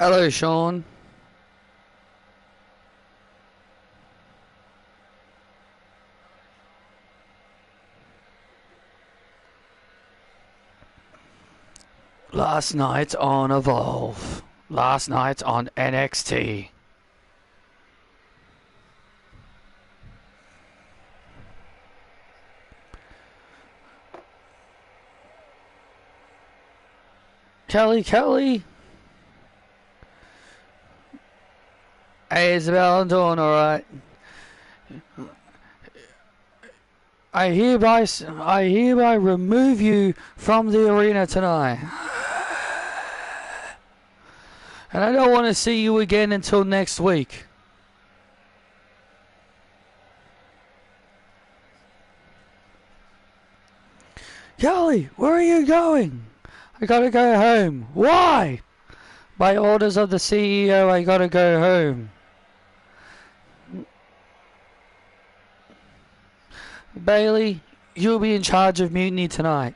Hello, Sean. Last night on Evolve. Last night on NXT. Kelly. Hey, Isabel, I'm doing alright. I hereby remove you from the arena tonight. And I don't want to see you again until next week. Kelly, where are you going? I gotta go home. Why? By orders of the CEO, I gotta go home. Bailey, you'll be in charge of Mutiny tonight.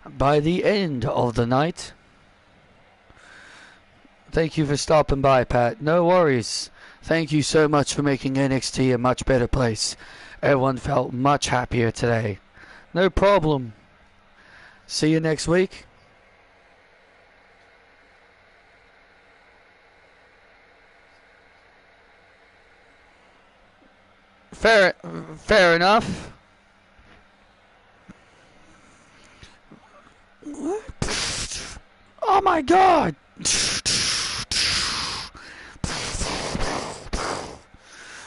By the end of the night. Thank you for stopping by, Pat. No worries. Thank you so much for making NXT a much better place. Everyone felt much happier today. No problem. See you next week. Fair enough. Oh my God!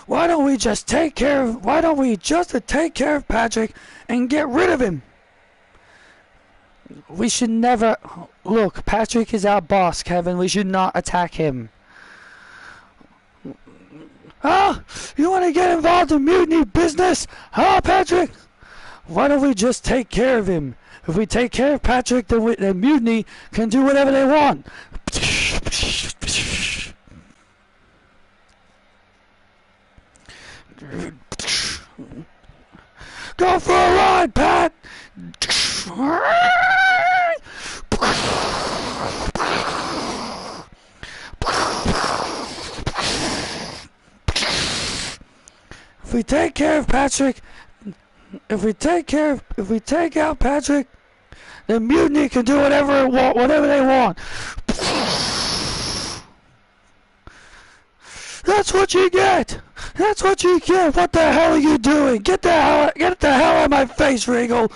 Why don't we just take care of Patrick and get rid of him? We should never look. Patrick is our boss, Kevin. We should not attack him. Ah, you want to get involved in mutiny business? Huh, Patrick? Why don't we just take care of him? If we take care of Patrick, then mutiny can do whatever they want. Go for a ride, Pat! If we take care of Patrick, if we take out Patrick, then mutiny can do whatever they want. That's what you get. That's what you get. What the hell are you doing? Get the hell out of my face, Regal.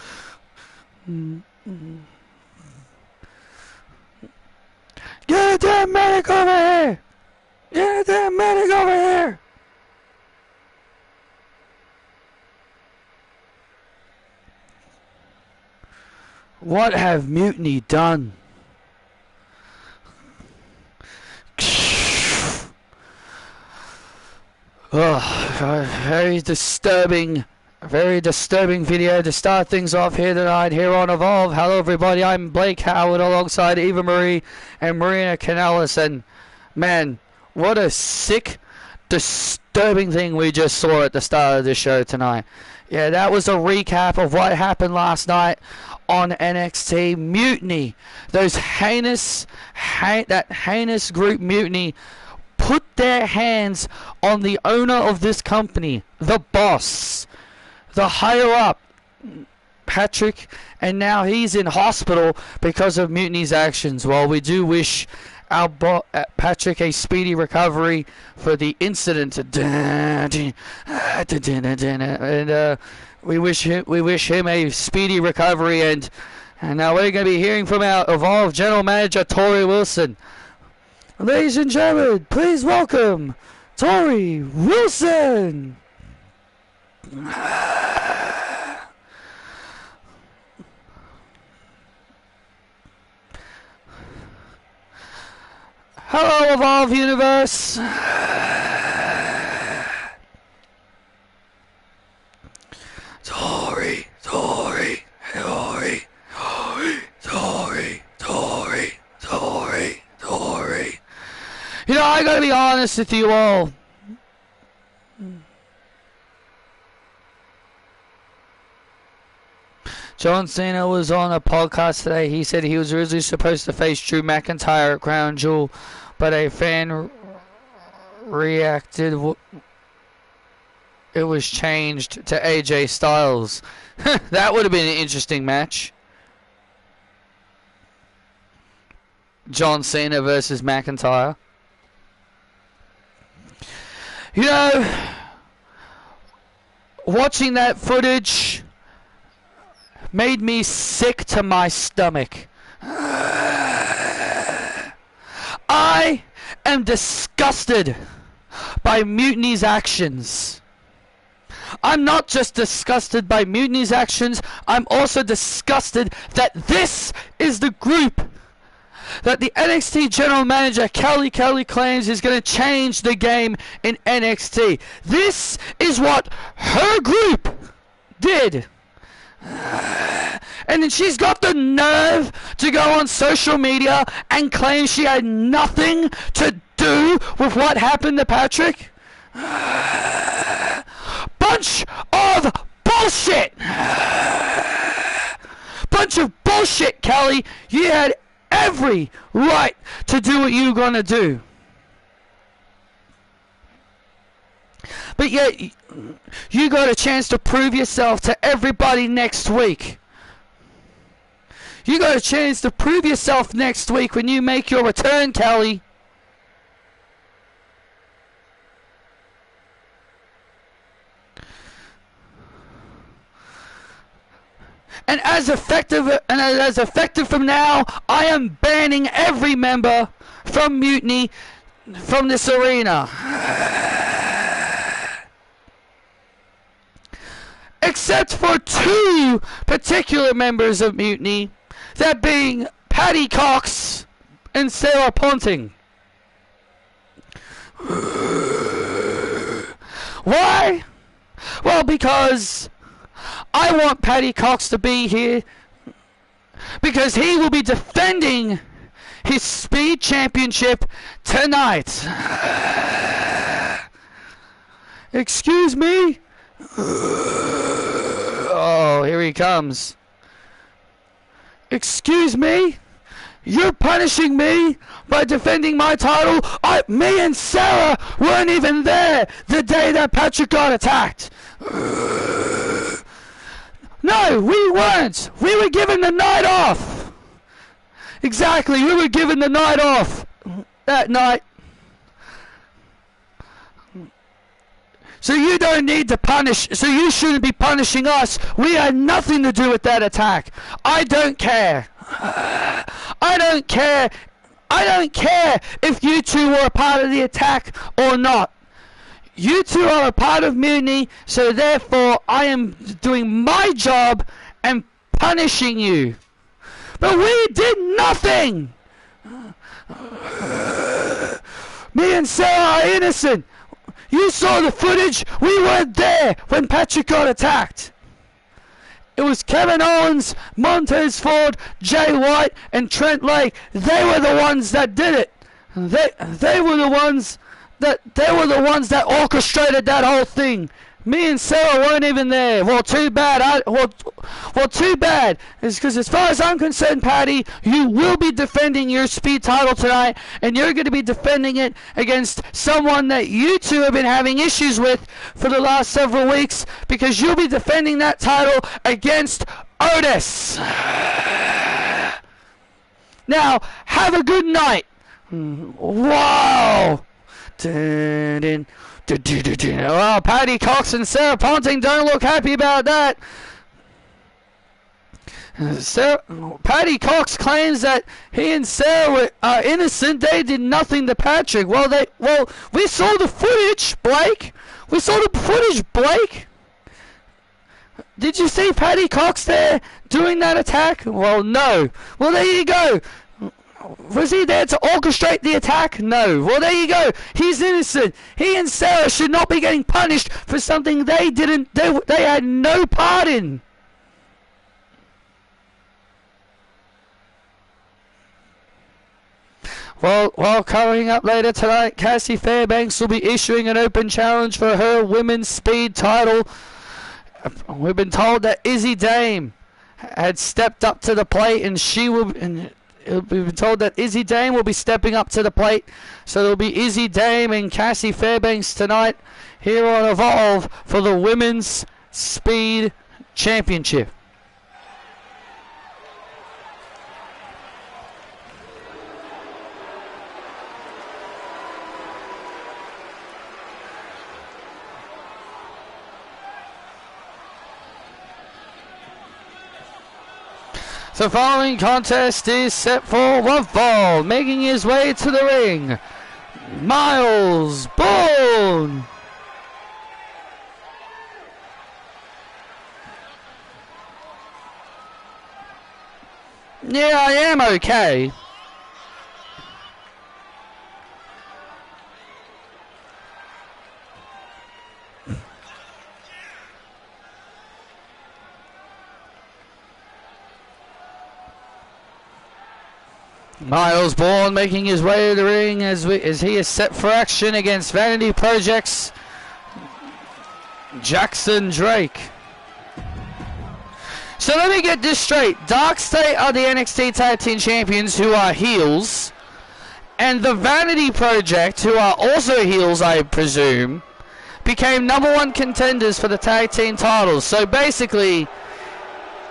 Get a damn medic over here. Get a damn medic over here. What have mutiny done? Oh, very disturbing video to start things off here tonight here on Evolve. Hello everybody, I'm Blake Howard alongside Eva Marie and Marina Canales, and man, what a sick, disturbing thing we just saw at the start of the show tonight. Yeah, that was a recap of what happened last night on NXT. Mutiny, those heinous group Mutiny put their hands on the owner of this company, the boss, the higher up, Patrick, and now he's in hospital because of Mutiny's actions. Well, we do wish our Patrick a speedy recovery for the incident, and we wish him a speedy recovery. And now we're going to be hearing from our Evolve General Manager Tori Wilson. Ladies and gentlemen, please welcome Tori Wilson. Hello, Evolve Universe. Tori. You know, I gotta be honest with you all. John Cena was on a podcast today. He said he was originally supposed to face Drew McIntyre at Crown Jewel, but a fan reacted. It was changed to AJ Styles. That would have been an interesting match. John Cena versus McIntyre. You know, watching that footage made me sick to my stomach. I am disgusted by Mutiny's actions. I'm not just disgusted by Mutiny's actions, I'm also disgusted that this is the group that the NXT General Manager Kelly claims is going to change the game in NXT. This is what her group did. And then she's got the nerve to go on social media and claim she had nothing to do with what happened to Patrick. Bunch of bullshit. Bunch of bullshit, Kelly. You had every right to do what you're gonna do. But yet, you got a chance to prove yourself to everybody next week. You got a chance to prove yourself next week when you make your return, Kelly. And as effective from now, I am banning every member from Mutiny from this arena. Except for two particular members of Mutiny, that being Patty Cox and Sarah Ponting. Why? Well, because I want Patty Cox to be here because he will be defending his Speed Championship tonight. Excuse me? Oh, here he comes. Excuse me? You're punishing me by defending my title? Me and Sarah weren't even there the day that Patrick got attacked. No, we weren't. We were given the night off. Exactly, we were given the night off that night. So you don't need to punish, so you shouldn't be punishing us. We had nothing to do with that attack. I don't care. I don't care. I don't care if you two were a part of the attack or not. You two are a part of Mutiny, so therefore I am doing my job and punishing you. But we did nothing. Me and Sarah are innocent. You saw the footage. We weren't there when Patrick got attacked. It was Kevin Owens, Montez Ford, Jay White, and Trent Lake. They were the ones that did it. They were the ones that orchestrated that whole thing. Me and Sarah weren't even there. Well, too bad. Well, too bad. It's because as far as I'm concerned, Patty, you will be defending your Speed title tonight, and you're going to be defending it against someone that you two have been having issues with for the last several weeks, because you'll be defending that title against Otis. Now, have a good night. Wow. Well, Patty Cox and Sarah Ponting don't look happy about that. Patty Cox claims that he and Sarah are innocent. They did nothing to Patrick. Well, we saw the footage, Blake. We saw the footage, Blake. Did you see Patty Cox there doing that attack? Well, no. Well, there you go. Was he there to orchestrate the attack? No. Well, there you go. He's innocent. He and Sarah should not be getting punished for something they had no part in. Well, coming up later tonight, Cassie Fairbanks will be issuing an open challenge for her women's Speed title. We've been told that Izzy Dame had stepped up to the plate, and it'll be told that Izzy Dame will be stepping up to the plate. So there'll be Izzy Dame and Cassie Fairbanks tonight here on Evolve for the Women's Speed Championship. The following contest is set for one fall, making his way to the ring, Miles Bourne. Yeah, I am okay. Miles Bourne making his way to the ring as he is set for action against Vanity Project's Jackson Drake. So let me get this straight. Dark State are the NXT Tag Team Champions, who are heels, and the Vanity Project, who are also heels, I presume, became #1 contenders for the tag team titles. So basically,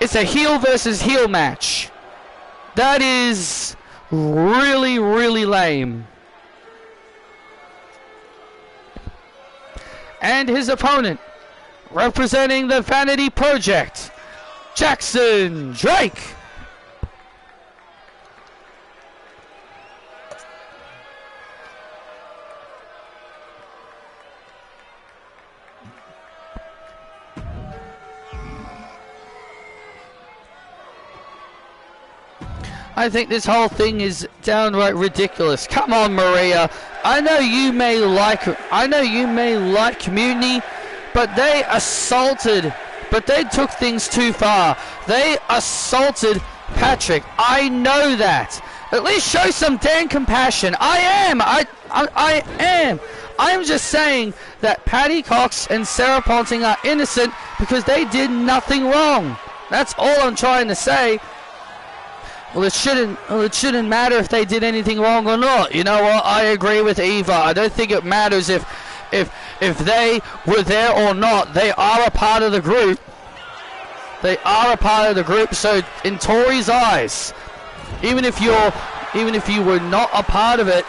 it's a heel versus heel match. That is really, really lame. And his opponent, representing the Vanity Project, Jackson Drake. I think this whole thing is downright ridiculous. Come on, Maria. I know you may like Mutiny, but they took things too far. They assaulted Patrick. I know that. At least show some damn compassion. I am. I'm just saying that Patty Cox and Sarah Ponting are innocent because they did nothing wrong. That's all I'm trying to say. Well, it shouldn't matter if they did anything wrong or not. You know what? I agree with Eva. I don't think it matters if they were there or not. They are a part of the group. They are a part of the group. So in Tori's eyes, even if you were not a part of it,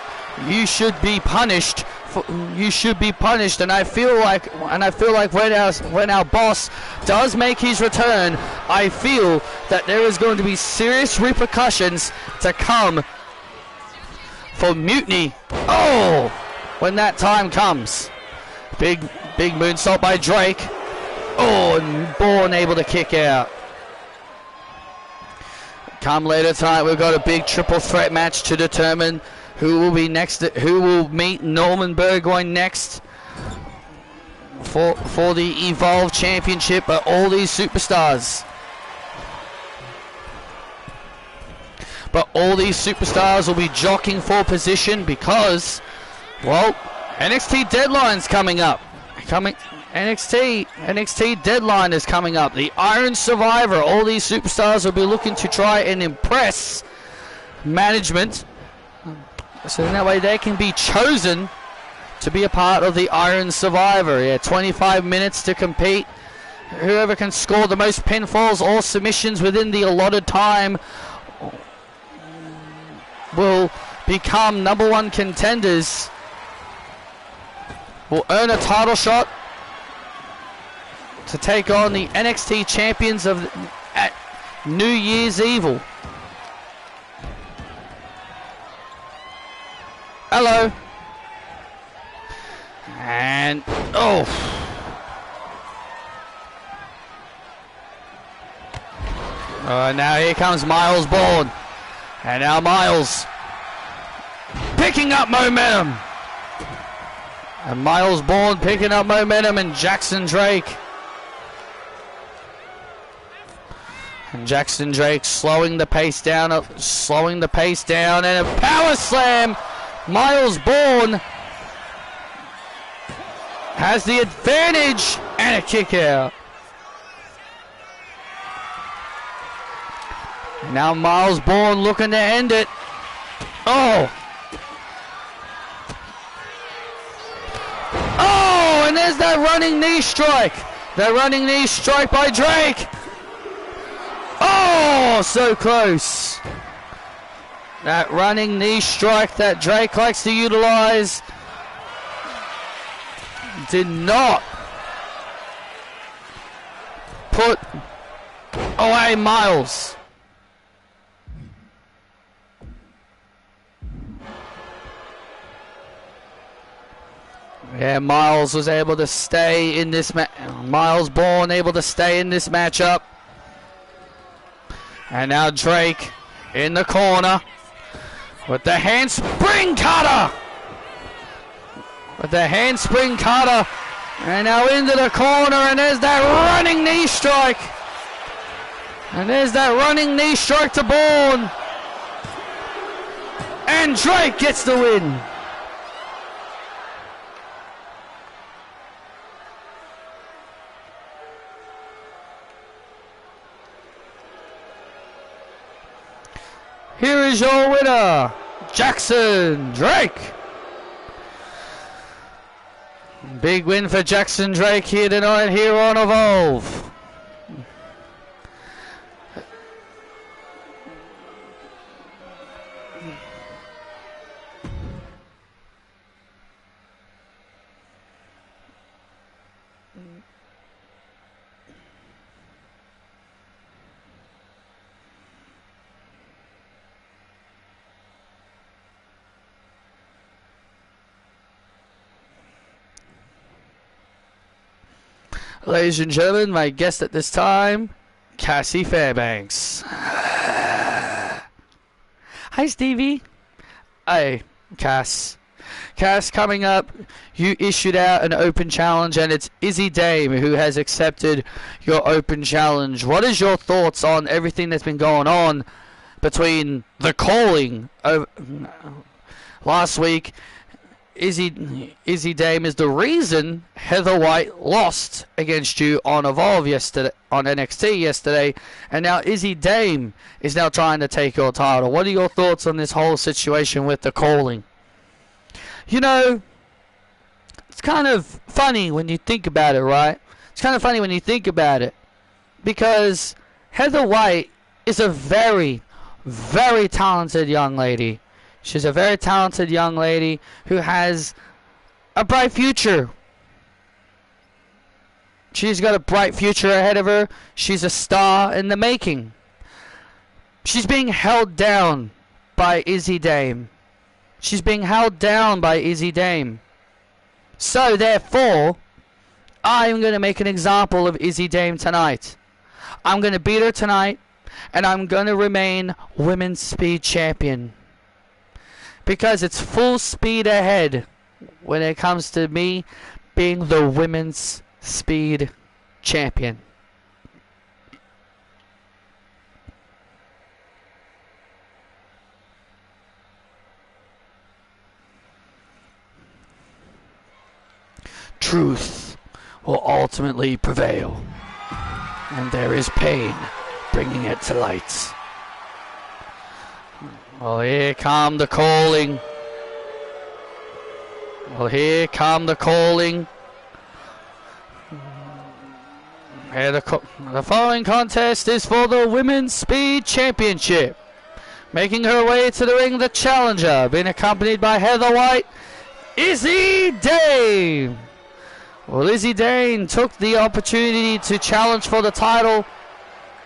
you should be punished. And I feel like when our boss does make his return, I feel that there is going to be serious repercussions to come for Mutiny. Oh, when that time comes. Big moonsault by Drake. Oh, and Bourne able to kick out. Come later tonight, we've got a big triple threat match to determine who will be next. Who will meet Norman Burgoyne next for the Evolve Championship? But all these superstars, will be jockeying for position because, well, NXT Deadline's coming up. NXT Deadline is coming up. The Iron Survivor. All these superstars will be looking to try and impress management, so that way they can be chosen to be a part of the Iron Survivor. Yeah, 25 minutes to compete. Whoever can score the most pinfalls or submissions within the allotted time will become #1 contenders. Will earn a title shot to take on the NXT champions at New Year's Evil. Hello. And oh. Now here comes Miles Bourne. And now Miles picking up momentum. And Miles Bourne picking up momentum, and Jackson Drake. And Jackson Drake slowing the pace down, and a power slam. Miles Bourne has the advantage, and a kick out. Now Miles Bourne looking to end it. Oh! Oh, and there's that running knee strike. That running knee strike by Drake. Oh, so close. That running knee strike that Drake likes to utilize did not put away Miles. Yeah, Miles was able to stay in this Miles Bourne able to stay in this matchup. And now Drake in the corner with the handspring cutter. With the handspring cutter. And now into the corner, and there's that running knee strike. And there's that running knee strike to Bourne. And Drake gets the win. Here is your winner, Jackson Drake. Big win for Jackson Drake here tonight here on Evolve. Ladies and gentlemen, my guest at this time, Cassie Fairbanks. Hi, Stevie. Hey, Cass. Cass, coming up, you issued out an open challenge, and it's Izzy Dame who has accepted your open challenge. What is your thoughts on everything that's been going on between the calling of last week? Izzy Dame is the reason Heather White lost against you on Evolve yesterday, on NXT yesterday, and now Izzy Dame is now trying to take your title. What are your thoughts on this whole situation with the calling? You know, it's kind of funny when you think about it, right? It's kind of funny when you think about it, because Heather White is a very, very talented young lady. She's a very talented young lady who has a bright future. She's got a bright future ahead of her. She's a star in the making. She's being held down by Izzy Dame. She's being held down by Izzy Dame. So, therefore, I'm going to make an example of Izzy Dame tonight. I'm going to beat her tonight, and I'm going to remain Women's Speed Champion. Because it's full speed ahead when it comes to me being the Women's Speed Champion. Truth will ultimately prevail, and there is pain bringing it to light. Well, here come the calling. Well, here come the calling. Here the following contest is for the Women's Speed Championship. Making her way to the ring, the challenger, being accompanied by Heather White, Izzy Dame. Well, Izzy Dame took the opportunity to challenge for the title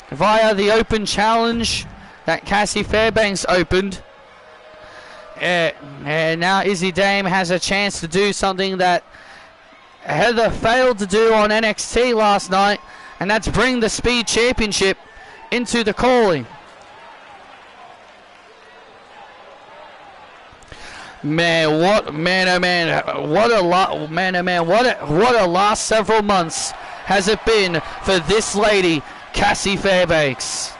via the open challenge that Cassie Fairbanks opened. And now Izzy Dame has a chance to do something that Heather failed to do on NXT last night, and that's bring the Speed Championship into the calling. What a last several months has it been for this lady, Cassie Fairbanks.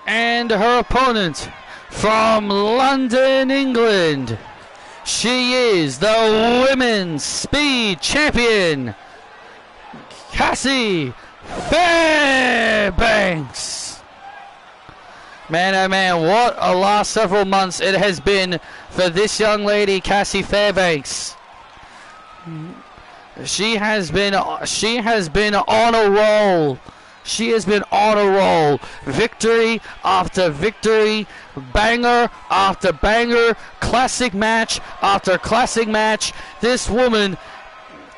And her opponent from London, England. She is the Women's Speed Champion, Cassie Fairbanks. Man, oh man, what a last several months it has been for this young lady, Cassie Fairbanks. She has been on a roll. She has been on a roll. Victory after victory, banger after banger, classic match after classic match. This woman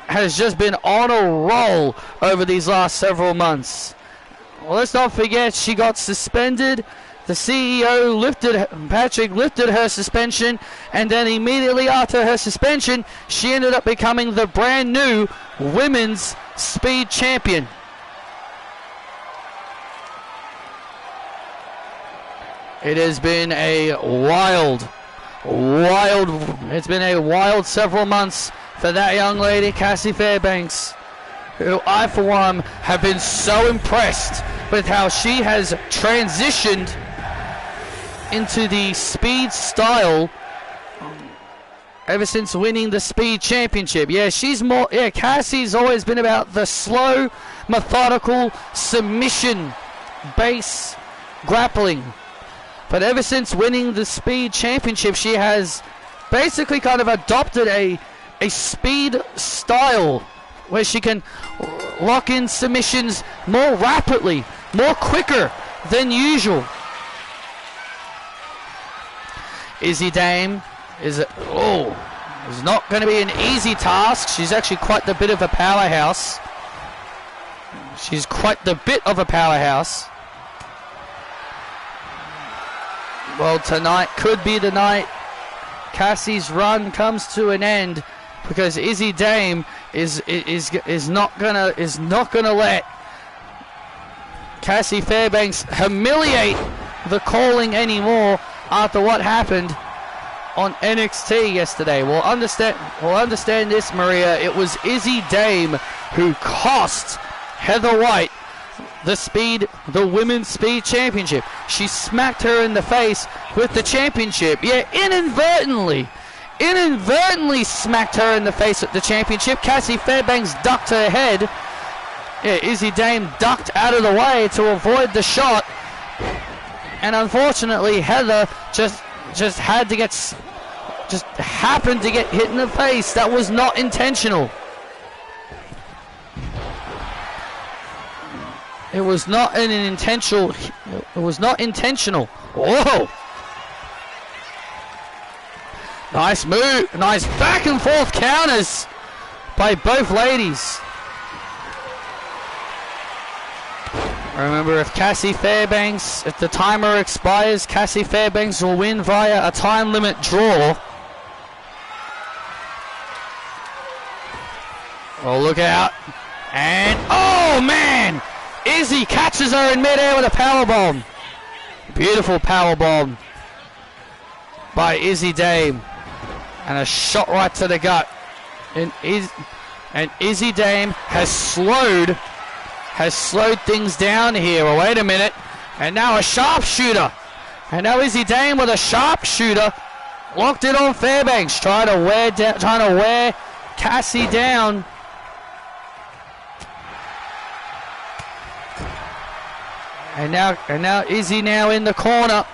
has just been on a roll over these last several months. Well, let's not forget she got suspended. The CEO, Patrick, lifted her suspension, and then immediately after her suspension, she ended up becoming the brand new Women's Speed Champion. It has been a wild several months for that young lady, Cassie Fairbanks, who I, for one, have been so impressed with how she has transitioned into the speed style ever since winning the Speed Championship. Cassie's always been about the slow, methodical, submission-based grappling. But ever since winning the Speed Championship, she has basically kind of adopted a speed style where she can lock in submissions more rapidly, more quicker than usual. Izzy Dame is not going to be an easy task. She's actually quite the bit of a powerhouse. Well, tonight could be the night Cassie's run comes to an end, because Izzy Dame is not gonna let Cassie Fairbanks humiliate the calling anymore after what happened on NXT yesterday. We'll understand this, Maria. It was Izzy Dame who cost Heather White the Women's Speed Championship. She smacked her in the face with the championship. Yeah, inadvertently smacked her in the face with the championship. Cassie Fairbanks ducked her head. Yeah, Izzy Dame ducked out of the way to avoid the shot. And unfortunately, Heather just happened to get hit in the face. That was not intentional. It was not intentional. Whoa! Nice move. Nice back and forth counters by both ladies. Remember, if the timer expires, Cassie Fairbanks will win via a time limit draw. Oh, look out. And, oh man! Izzy catches her in midair with a powerbomb. Beautiful powerbomb by Izzy Dame. And a shot right to the gut. And Izzy Dame has slowed things down here. Well, wait a minute. And now a sharpshooter. And now Izzy Dame with a sharpshooter. Locked it on Fairbanks. Trying to wear Cassie down. And now Izzy now in the corner.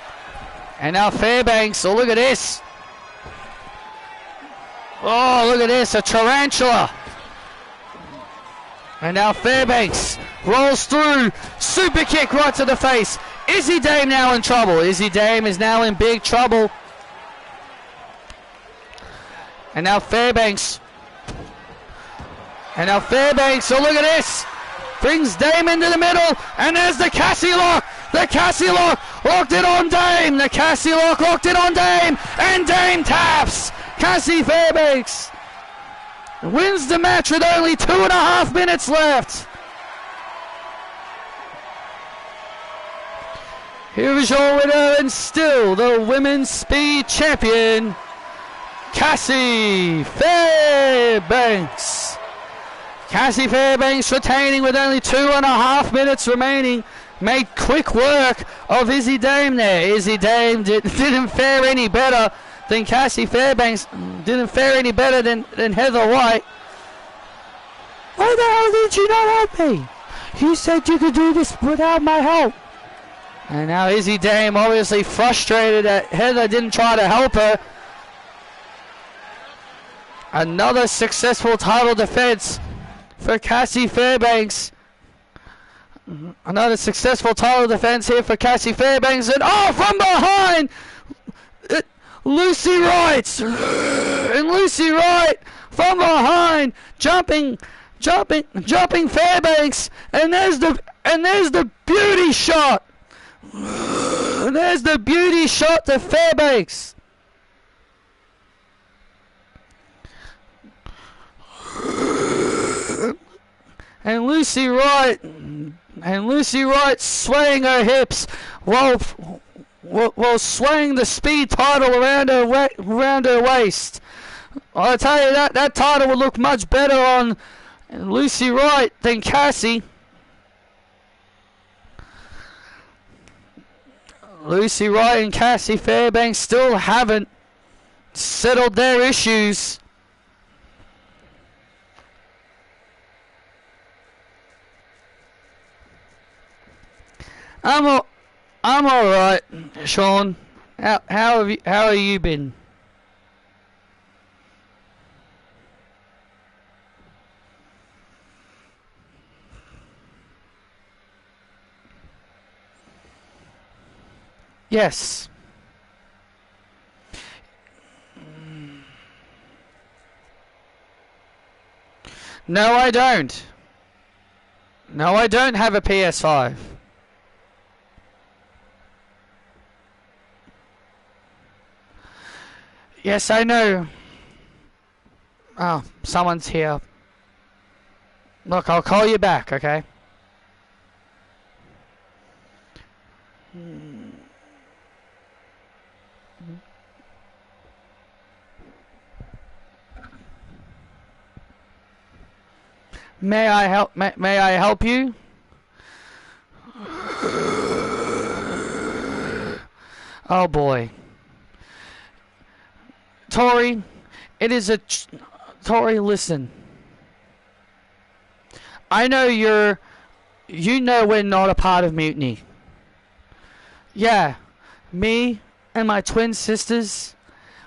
And now Fairbanks. Oh, look at this. Oh, look at this. A tarantula. And now Fairbanks rolls through. Super kick right to the face. Izzy Dame now in trouble. Izzy Dame is now in big trouble. And now Fairbanks. Oh, look at this. Brings Dame into the middle, and there's the Cassie lock. The Cassie lock locked it on Dame. The Cassie lock locked it on Dame, and Dame taps. Cassie Fairbanks wins the match with only 2.5 minutes left. Here is your winner and still the Women's Speed Champion, Cassie Fairbanks. Cassie Fairbanks retaining with only 2.5 minutes remaining. made quick work of Izzy Dame there. Izzy Dame didn't fare any better than Cassie Fairbanks. Didn't fare any better than Heather White. Why the hell did you not help me? You said you could do this without my help. And now Izzy Dame obviously frustrated that Heather didn't try to help her. Another successful title defense for Cassie Fairbanks. Another successful title defense here for Cassie Fairbanks. And from behind, Lucy Wright. And Lucy Wright from behind, jumping Fairbanks. And there's the beauty shot. There's the beauty shot to Fairbanks. And Lucy Wright swaying her hips while swaying the speed title around her waist. I'll tell you that title would look much better on Lucy Wright than Cassie. Lucy Wright and Cassie Fairbanks still haven't settled their issues. I'm all right, Sean. How have you been? Yes. No, I don't. No, I don't have a PS5. Yes, I know. Oh, someone's here. Look, I'll call you back, okay? May I help you? Oh boy. Tori, it is a... Tori, listen. I know you know we're not a part of Mutiny. Yeah, me and my twin sisters,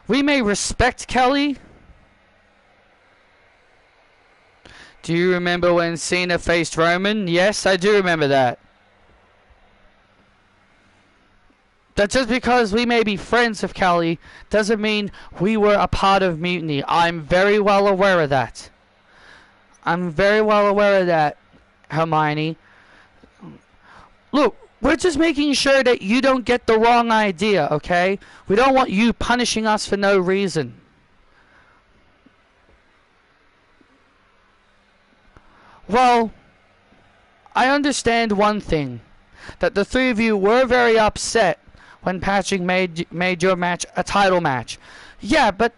we may respect Kelly. Do you remember when Cena faced Roman? Yes, I do remember that. That just because we may be friends of Kelly doesn't mean we were a part of Mutiny. I'm very well aware of that. I'm very well aware of that, Hermione. Look, we're just making sure that you don't get the wrong idea, okay? We don't want you punishing us for no reason. Well, I understand one thing. That the three of you were very upset when Patrick made your match a title match. Yeah, but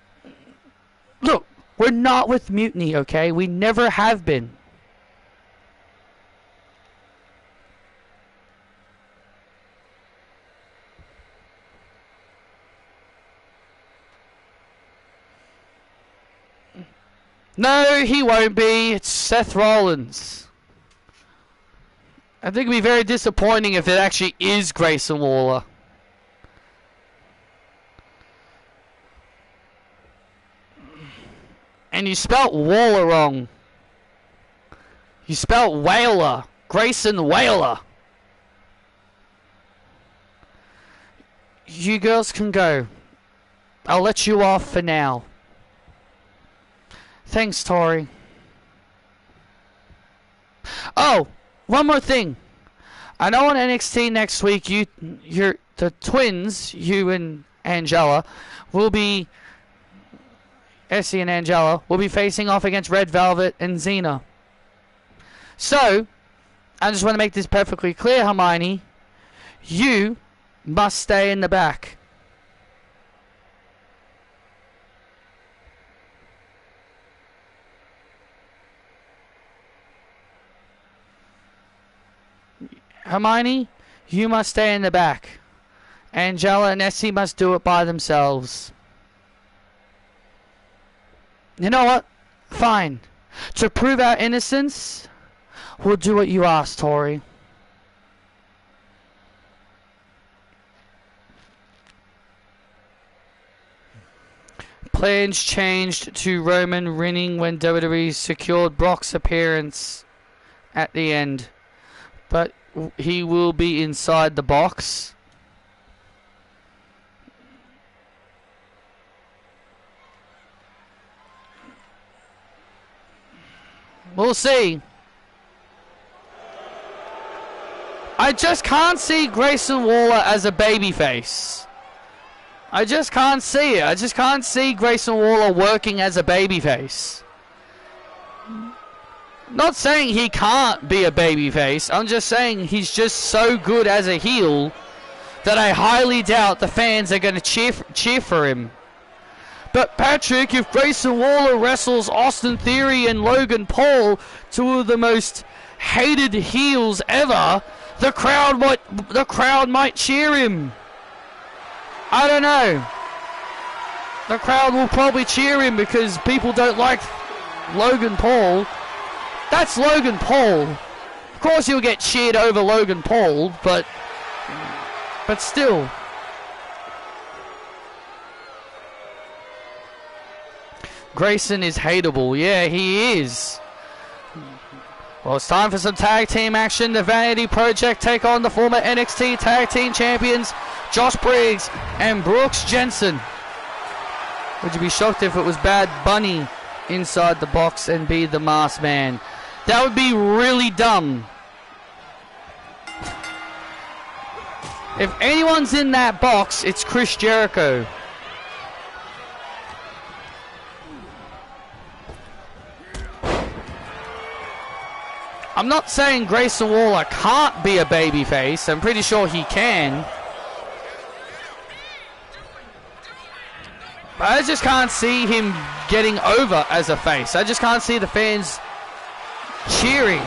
look, we're not with Mutiny, okay? We never have been. No, he won't be. It's Seth Rollins. I think it'd be very disappointing if it actually is Grayson Waller. And you spelt Waller wrong. You spelt Whaler. Grayson Whaler. You girls can go. I'll let you off for now. Thanks, Tori. Oh, one more thing. I know on NXT next week, the twins, you and Angela, will be... Essie and Angela will be facing off against Red Velvet and Xena. So, I just want to make this perfectly clear, Hermione. You must stay in the back. Hermione, you must stay in the back. Angela and Essie must do it by themselves. You know what? Fine. To prove our innocence, we'll do what you ask, Tori. Plans changed to Roman winning when WWE secured Brock's appearance at the end. But he will be inside the box. We'll see. I just can't see Grayson Waller as a babyface. I just can't see it. I just can't see Grayson Waller working as a babyface. Not saying he can't be a babyface. I'm just saying he's just so good as a heel that I highly doubt the fans are going to cheer for him. But Patrick, if Grayson Waller wrestles Austin Theory and Logan Paul, two of the most hated heels ever, the crowd might cheer him. I don't know. The crowd will probably cheer him because people don't like Logan Paul. That's Logan Paul. Of course he'll get cheered over Logan Paul, but still. Grayson is hateable. Yeah, he is. Well, it's time for some tag team action. The Vanity Project take on the former NXT Tag Team Champions Josh Briggs and Brooks Jensen. Would you be shocked if it was Bad Bunny inside the box and be the masked man? That would be really dumb. If anyone's in that box, it's Chris Jericho. I'm not saying Grayson Waller can't be a babyface. I'm pretty sure he can. But I just can't see him getting over as a face. I just can't see the fans cheering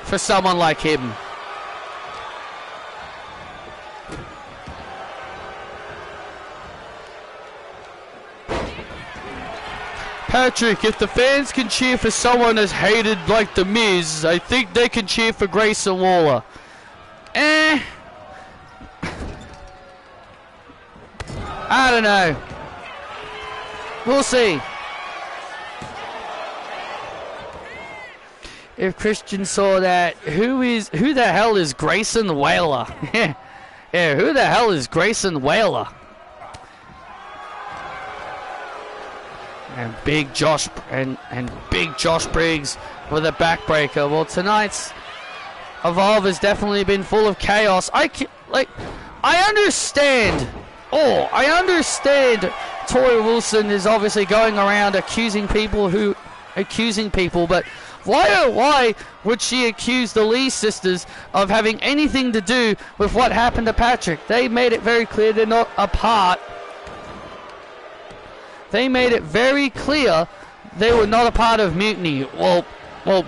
for someone like him. Patrick, if the fans can cheer for someone as hated like The Miz, I think they can cheer for Grayson Waller. I don't know. We'll see. If Christian saw that, who the hell is Grayson Waller? Yeah, who the hell is Grayson Waller? And big Josh Briggs with a backbreaker. Well, tonight's Evolve has definitely been full of chaos. I understand. I understand. Tori Wilson is obviously going around accusing people, but why would she accuse the Lee sisters of having anything to do with what happened to Patrick? They made it very clear they're not a part. They made it very clear they were not a part of Mutiny. Well,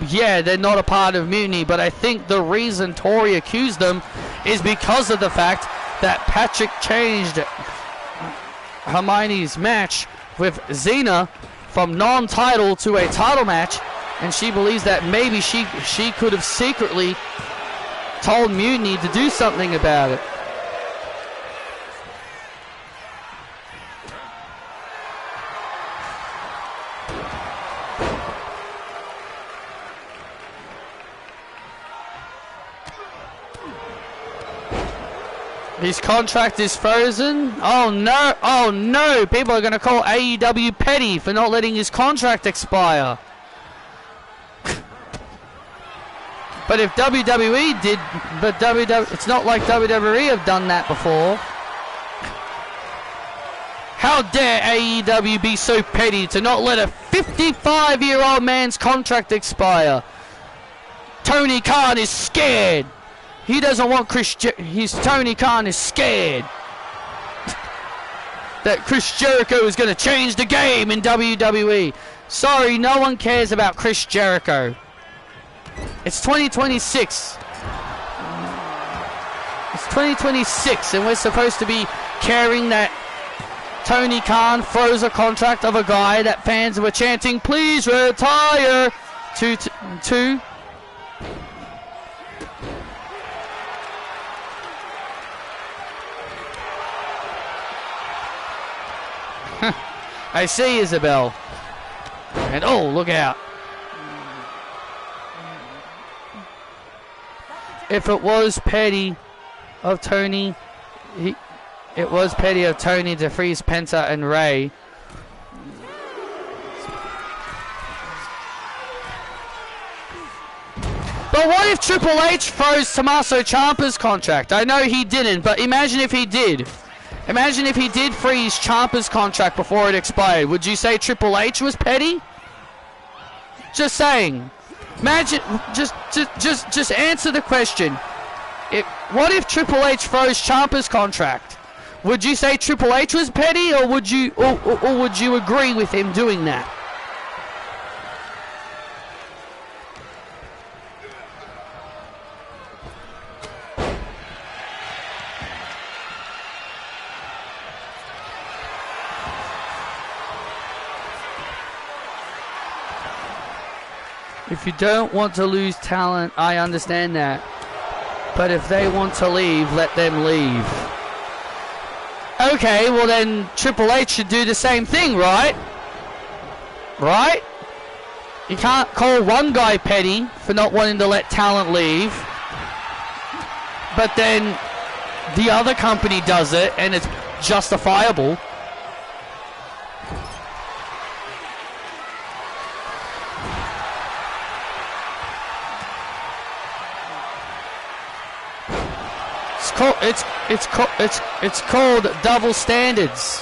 yeah, they're not a part of Mutiny, but I think the reason Tori accused them is because of the fact that Patrick changed Hermione's match with Xena from non-title to a title match, and she believes that maybe she could have secretly told Mutiny to do something about it. His contract is frozen. Oh no, people are going to call AEW petty for not letting his contract expire. But if WWE did, it's not like WWE have done that before. How dare AEW be so petty to not let a 55-year-old man's contract expire? Tony Khan is scared. He doesn't want Tony Khan is scared that Chris Jericho is going to change the game in WWE. Sorry, no one cares about Chris Jericho. It's 2026. It's 2026, and we're supposed to be caring that Tony Khan froze a contract of a guy that fans were chanting, "Please retire," to. I see, Isabel. And oh, look out. If it was petty of Tony, it was petty of Tony to freeze Penta and Ray. But what if Triple H froze Tommaso Ciampa's contract? I know he didn't, but imagine if he did. Imagine if he did freeze Ciampa's contract before it expired. Would you say Triple H was petty? Just saying. Imagine, just answer the question. What if Triple H froze Ciampa's contract? Would you say Triple H was petty, or would you agree with him doing that? If you don't want to lose talent, I understand that. But if they want to leave, let them leave. Okay, well then Triple H should do the same thing, right? Right? You can't call one guy petty for not wanting to let talent leave, but then the other company does it and it's justifiable. It's called double standards.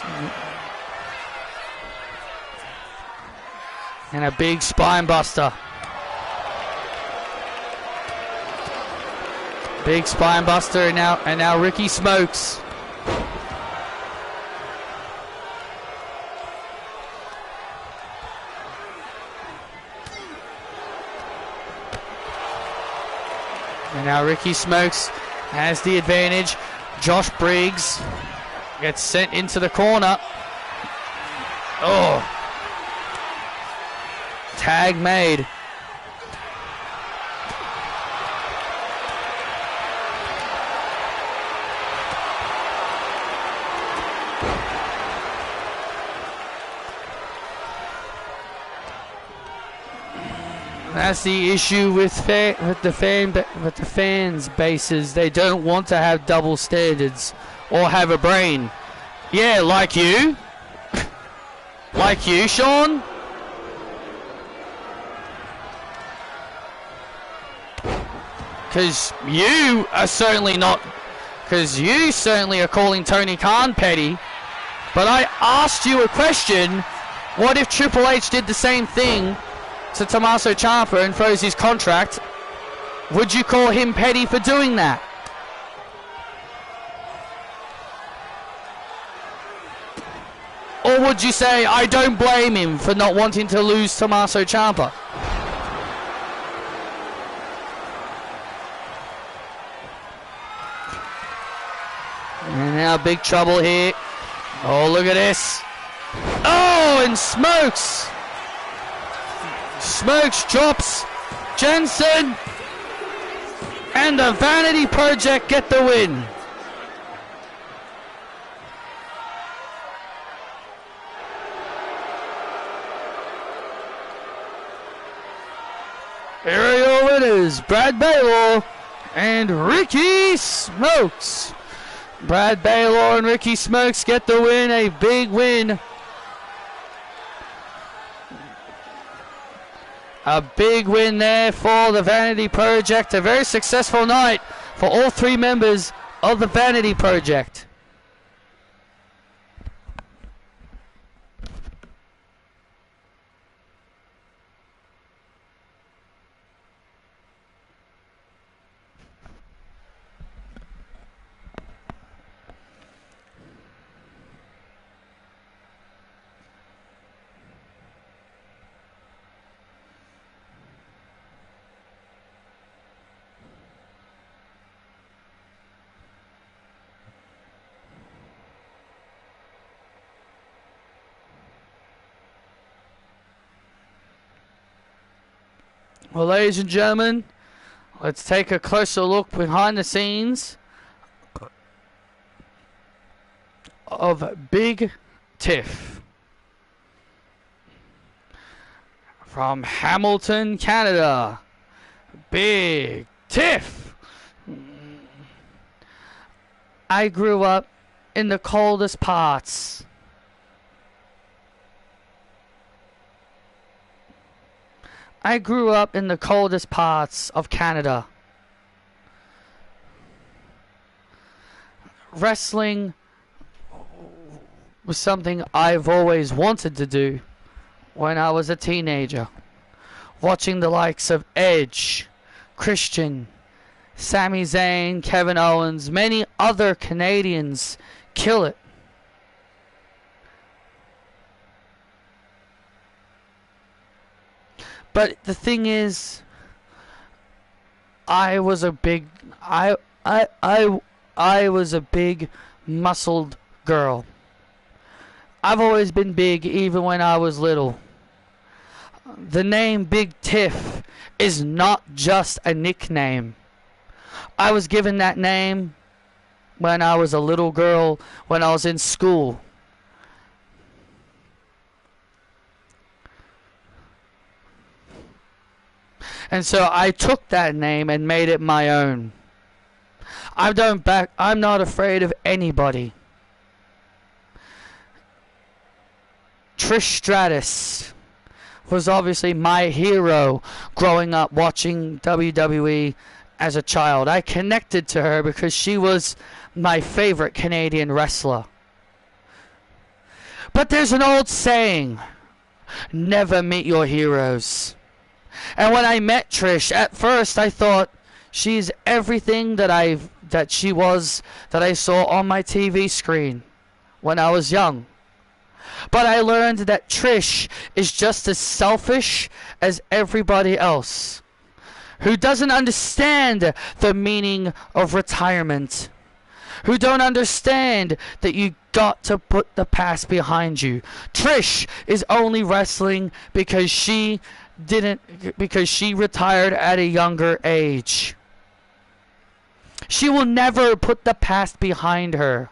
And a big spine buster. Big spine buster, and now Ricky Smokes. And now Ricky Smokes has the advantage. Josh Briggs gets sent into the corner. Oh. Tag made. That's the issue with the fans bases. They don't want to have double standards or have a brain. Yeah, like you. Like you, Sean. Because you are certainly not. Because you certainly are calling Tony Khan petty. But I asked you a question. What if Triple H did the same thing to Tommaso Ciampa and froze his contract? Would you call him petty for doing that? Or would you say, I don't blame him for not wanting to lose Tommaso Ciampa? And now big trouble here. Oh, look at this. Oh, and Smokes drops Jensen, and the Vanity Project get the win. Here are your winners, Brad Baylor and Ricky Smokes. Brad Baylor and Ricky Smokes get the win, a big win. A big win there for the Vanity Project. A very successful night for all three members of the Vanity Project. Well, ladies and gentlemen, let's take a closer look behind the scenes of Big Tiff from Hamilton, Canada. Big Tiff. I grew up in the coldest parts. I grew up in the coldest parts of Canada. Wrestling was something I've always wanted to do when I was a teenager. Watching the likes of Edge, Christian, Sami Zayn, Kevin Owens, many other Canadians kill it. But the thing is, I was a big muscled girl. I've always been big even when I was little. The name Big Tiff is not just a nickname. I was given that name when I was a little girl, when I was in school. And so I took that name and made it my own. I'm not afraid of anybody. Trish Stratus was obviously my hero growing up watching WWE as a child. I connected to her because she was my favorite Canadian wrestler. But there's an old saying, never meet your heroes. And when I met Trish, at first I thought she's everything that I saw on my TV screen when I was young. But I learned that Trish is just as selfish as everybody else, who doesn't understand the meaning of retirement, who don't understand that you got to put the past behind you. Trish is only wrestling because she retired at a younger age. She will never put the past behind her.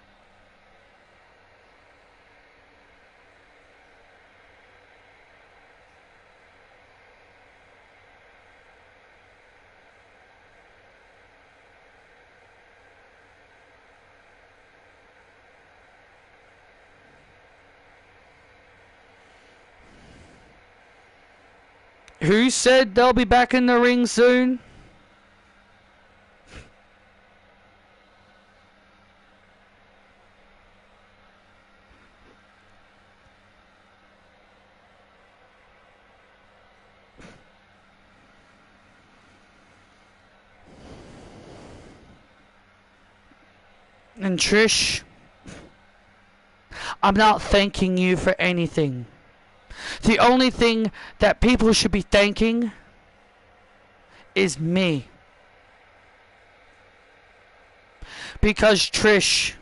Who said they'll be back in the ring soon? And Trish, I'm not thanking you for anything. The only thing that people should be thanking is me. Because Trish,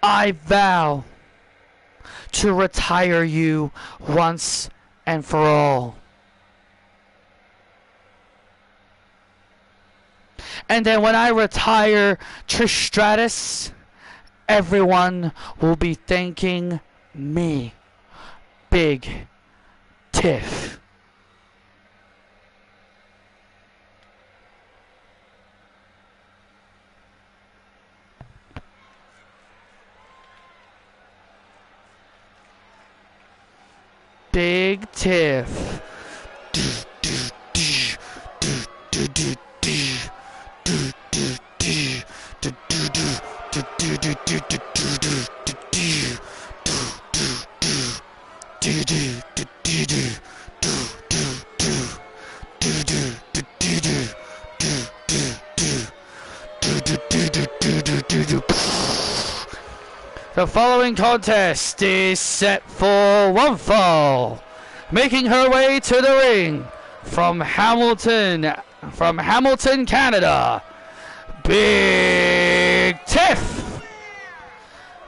I vow to retire you once and for all. And then when I retire Trish Stratus, everyone will be thanking me, Big Tiff. Big Tiff. The following contest is set for one fall. Making her way to the ring from Hamilton, Canada, Big Tiff.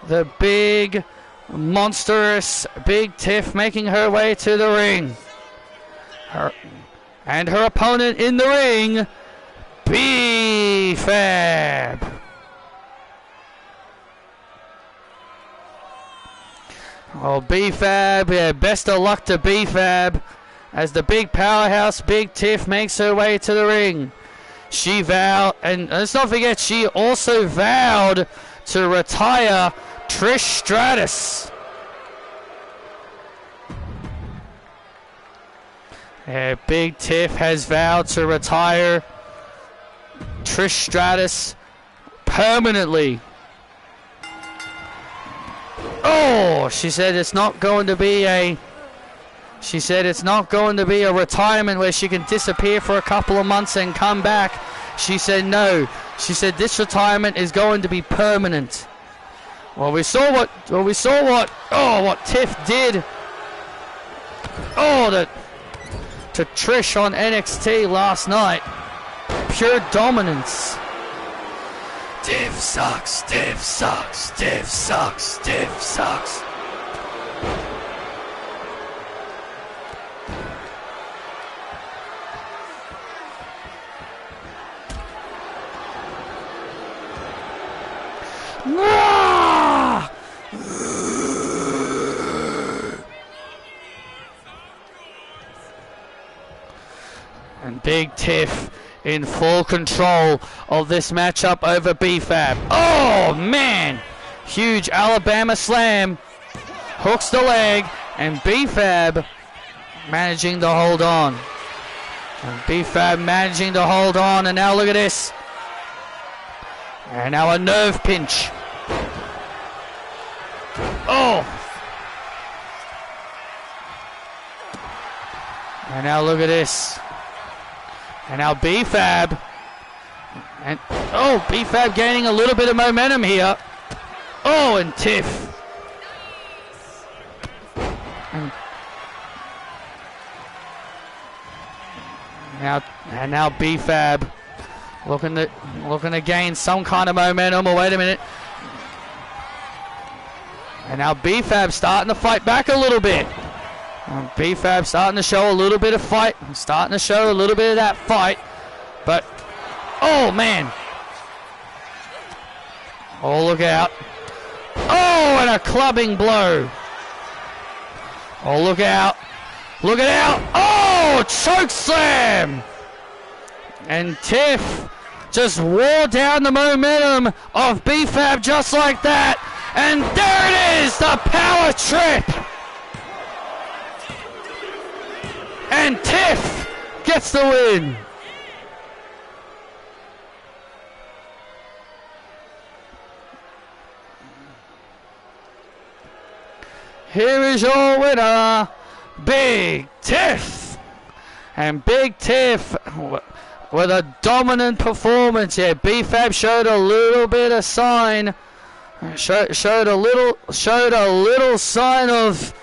The big, monstrous Big Tiff making her way to the ring. And her opponent in the ring, B-Fab. Oh, B-Fab, yeah, best of luck to B-Fab as the big powerhouse Big Tiff makes her way to the ring. She vowed, and let's not forget, she also vowed to retire Trish Stratus. Yeah, Big Tiff has vowed to retire Trish Stratus permanently. Oh, she said it's not going to be a retirement where she can disappear for a couple of months and come back. She said no. She said this retirement is going to be permanent. Well, we saw what Tiff did. Oh, to Trish on NXT last night. Pure dominance. Tiff sucks, Tiff sucks, Tiff sucks, Tiff sucks. Ah! And Big Tiff in full control of this matchup over B-Fab. Oh, man! Huge Alabama slam. Hooks the leg. And B-Fab managing to hold on. And B-Fab managing to hold on. And now look at this. And now a nerve pinch. Oh! And now look at this. And now B-Fab. And oh, B-Fab gaining a little bit of momentum here. Oh, and Tiff. And now B-Fab looking to gain some kind of momentum. Oh, wait a minute. And now B-Fab starting to fight back a little bit. B-Fab starting to show a little bit of fight. Starting to show a little bit of that fight. But, oh, man. Oh, look out. Oh, and a clubbing blow. Oh, look out. Look it out. Oh, choke slam. And Tiff just wore down the momentum of B-Fab just like that. And there it is, the power trip. And Tiff gets the win. Here is your winner, Big Tiff. And Big Tiff with a dominant performance here. B-Fab showed a little bit of sign. Showed a little sign of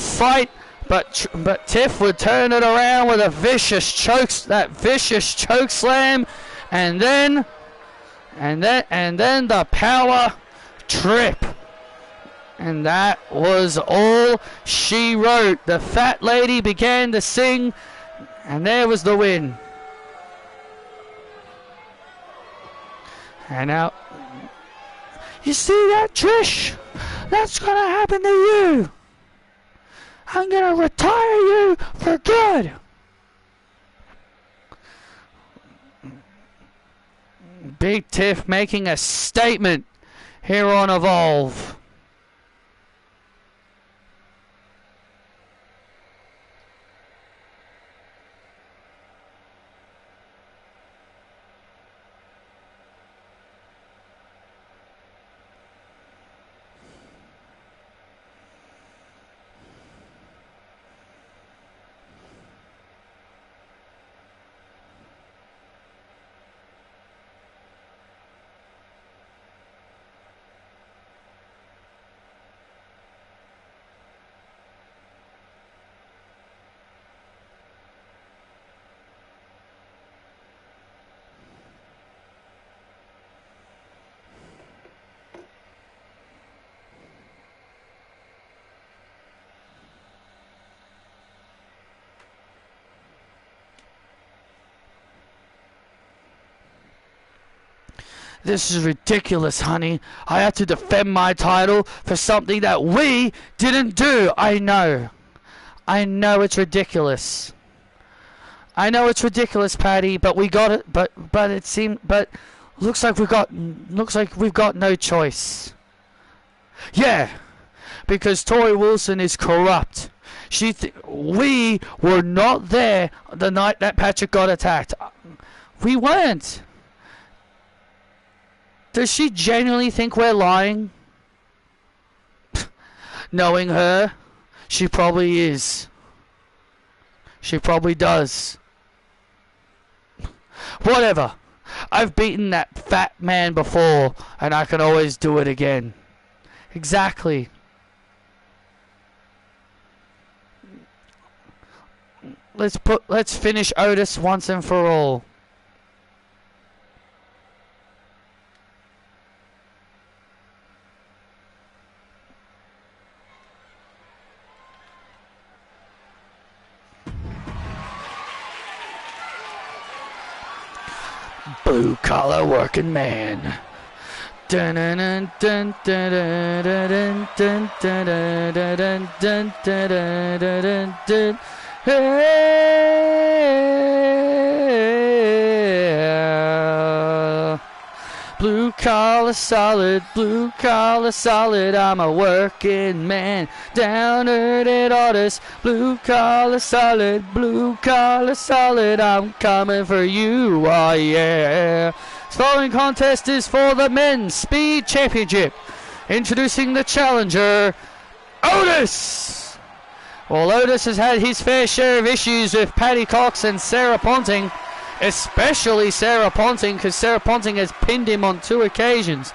fight. But Tiff would turn it around with a vicious choke slam, and then the power trip, and that was all she wrote. The fat lady began to sing, and there was the win. And now, you see that, Trish? That's gonna happen to you. I'm gonna retire you for good. Big Tiff making a statement here on Evolve. This is ridiculous, honey. I have to defend my title for something that we didn't do. I know it's ridiculous. I know it's ridiculous, Patty, but we got it. But it seemed. But looks like we've got no choice. Yeah, because Tori Wilson is corrupt. We were not there the night that Patrick got attacked. We weren't. Does she genuinely think we're lying? Knowing her, she probably is. She probably does. Whatever. I've beaten that fat man before, and I can always do it again. Exactly. Let's finish Otis once and for all. Blue collar working man. Dun dun dun dun dun dun dun dun dun dun dun dun dun. Hey, blue collar solid, I'm a working man. Down at Otis, blue collar solid, I'm coming for you, oh yeah. This following contest is for the Men's Speed Championship. Introducing the challenger, Otis. Well, Otis has had his fair share of issues with Patty Cox and Sarah Ponting, especially Sarah Ponting, because Sarah Ponting has pinned him on 2 occasions.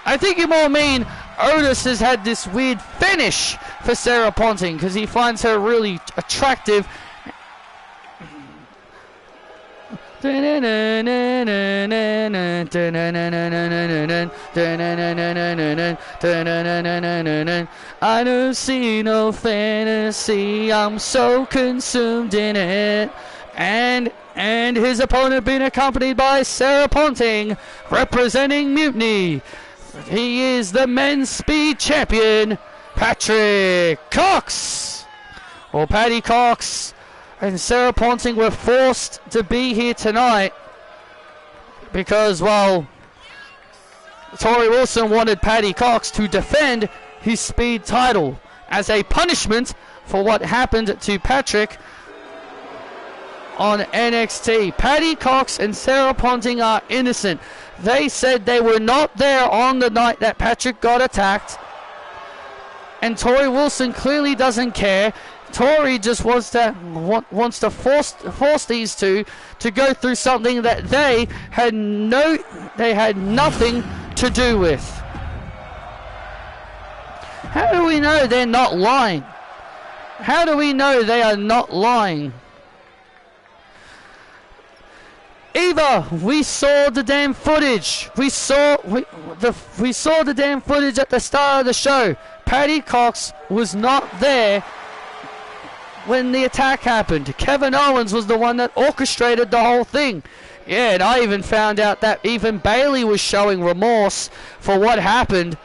I think you more mean Otis has had this weird finish for Sarah Ponting, because he finds her really attractive. I don't see no fantasy, I'm so consumed in it. And his opponent being accompanied by Sarah Ponting, representing Mutiny. He is the Men's Speed Champion, Patrick Cox. Well, Patty Cox and Sarah Ponting were forced to be here tonight because, well, Tori Wilson wanted Patty Cox to defend his speed title as a punishment for what happened to Patrick on NXT. Patty Cox and Sarah Ponting are innocent. They said they were not there on the night that Patrick got attacked, and Tori Wilson clearly doesn't care. Tori just wants to force these two to go through something that they had nothing to do with. How do we know they're not lying? How do we know they are not lying? Either we saw the damn footage. We saw the damn footage at the start of the show. Patty Cox was not there when the attack happened. Kevin Owens was the one that orchestrated the whole thing. Yeah, and I even found out that even Bayley was showing remorse for what happened.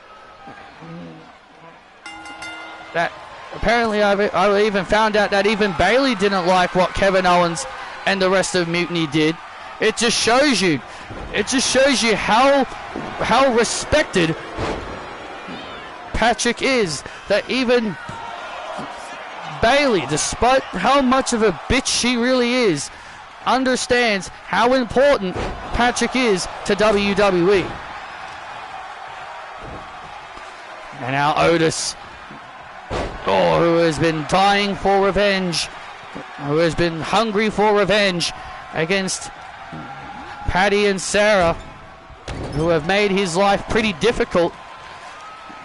That apparently I even found out that even Bayley didn't like what Kevin Owens and the rest of Mutiny did. It just shows you how respected Patrick is, that even Bayley, despite how much of a bitch she really is, understands how important Patrick is to WWE. And now Otis, who has been dying for revenge, who has been hungry for revenge against Patty and Sarah, who have made his life pretty difficult.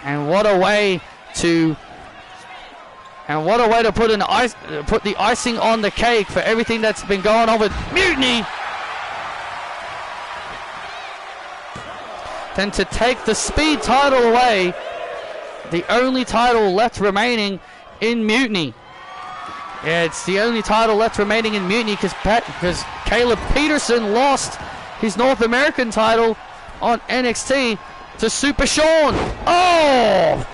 And what a way to put the icing on the cake for everything that's been going on with Mutiny. Then to take the speed title away, the only title left remaining in Mutiny. Yeah, it's the only title left remaining in Mutiny because Caleb Peterson lost his North American title on NXT to Super Sean. Oh!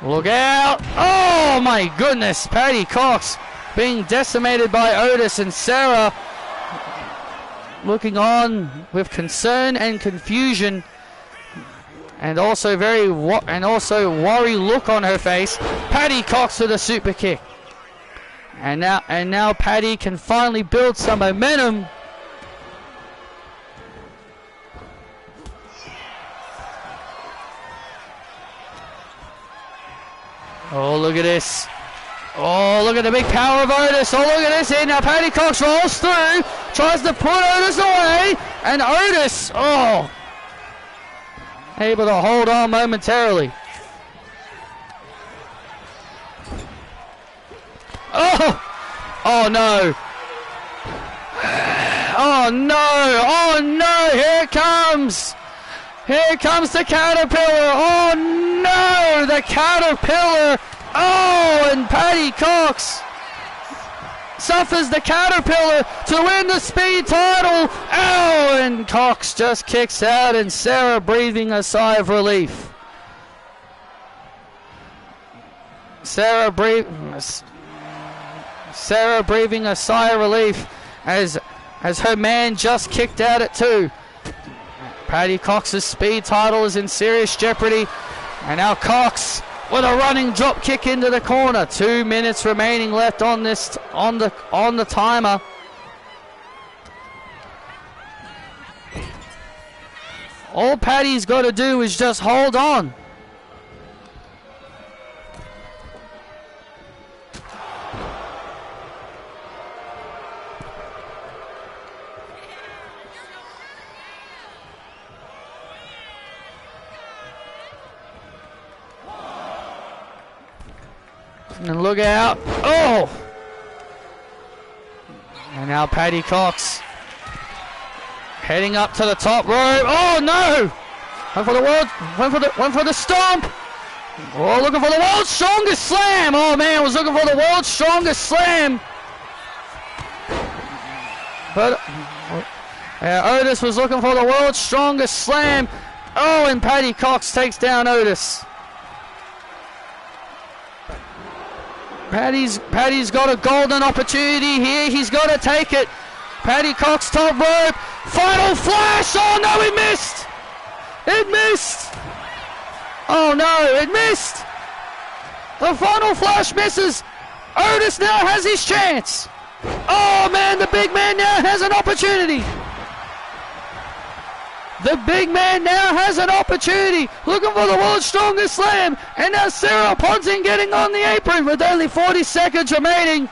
Look out! Oh my goodness! Patty Cox being decimated by Otis, and Sarah looking on with concern and confusion, and also worry look on her face. Patty Cox with a super kick, and now Patty can finally build some momentum. Oh, look at this. Oh, look at the big power of Otis. Oh, look at this here. Now Patty Cox rolls through, tries to put Otis away, and Otis, oh, able to hold on momentarily. Oh, oh no. Oh no, oh no, here it comes. Here comes the Caterpillar. Oh no, the Caterpillar. Oh, and Patty Cox suffers the Caterpillar to win the Speed title. Oh, and Cox just kicks out, and Sarah breathing a sigh of relief. Sarah breathing a sigh of relief as her man just kicked out at 2. Patty Cox's Speed title is in serious jeopardy, and now Cox with a running drop kick into the corner. 2 minutes remaining left on this on the timer. All Patty's got to do is just hold on. And look out. Oh! And now Patty Cox heading up to the top rope. Oh no! Went for the stomp. Oh, looking for the world's strongest slam. Oh man, was looking for the world's strongest slam. But Otis was looking for the world's strongest slam. Oh, and Patty Cox takes down Otis. Patty's got a golden opportunity here. He's got to take it. Patty Cox top rope. Final flash. Oh no, it missed. It missed. Oh no, it missed. The final flash misses. Otis now has his chance. Oh man, the big man now has an opportunity. The big man now has an opportunity, looking for the world's strongest slam, and now Sarah Ponting getting on the apron with only 40 seconds remaining.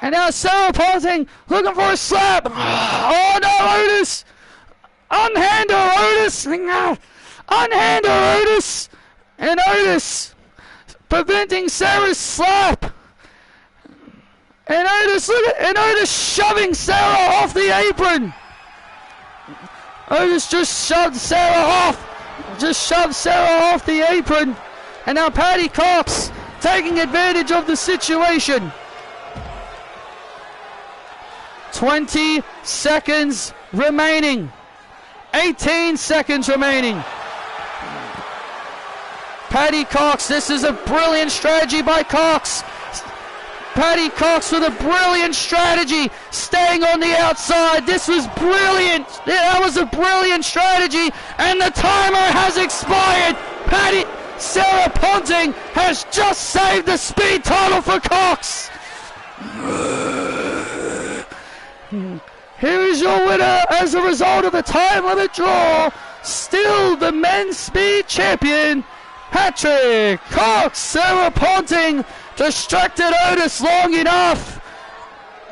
And now Sarah Ponting looking for a slap. Oh no, Otis! Unhand her, Otis! Unhand her, Otis! And Otis preventing Sarah's slap. And Otis shoving Sarah off the apron. Otis just shoved Sarah off. Just shoved Sarah off the apron. And now Patty Cox taking advantage of the situation. 20 seconds remaining. 18 seconds remaining. Patty Cox, this is a brilliant strategy by Cox. Patty Cox with a brilliant strategy, staying on the outside. This was brilliant. That was a brilliant strategy, and the timer has expired. Sarah Ponting has just saved the Speed title for Cox. Here is your winner as a result of a time limit draw. Still the men's Speed champion, Patrick Cox. Sarah Ponting distracted Otis long enough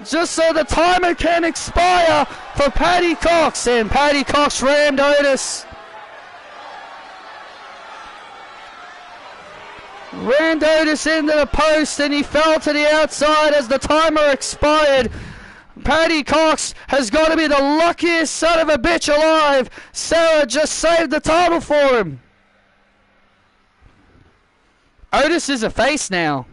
just so the timer can expire for Patty Cox, and Patty Cox rammed Otis. Rammed Otis into the post, and he fell to the outside as the timer expired. Patty Cox has got to be the luckiest son of a bitch alive. Sarah just saved the title for him. Otis is a face now.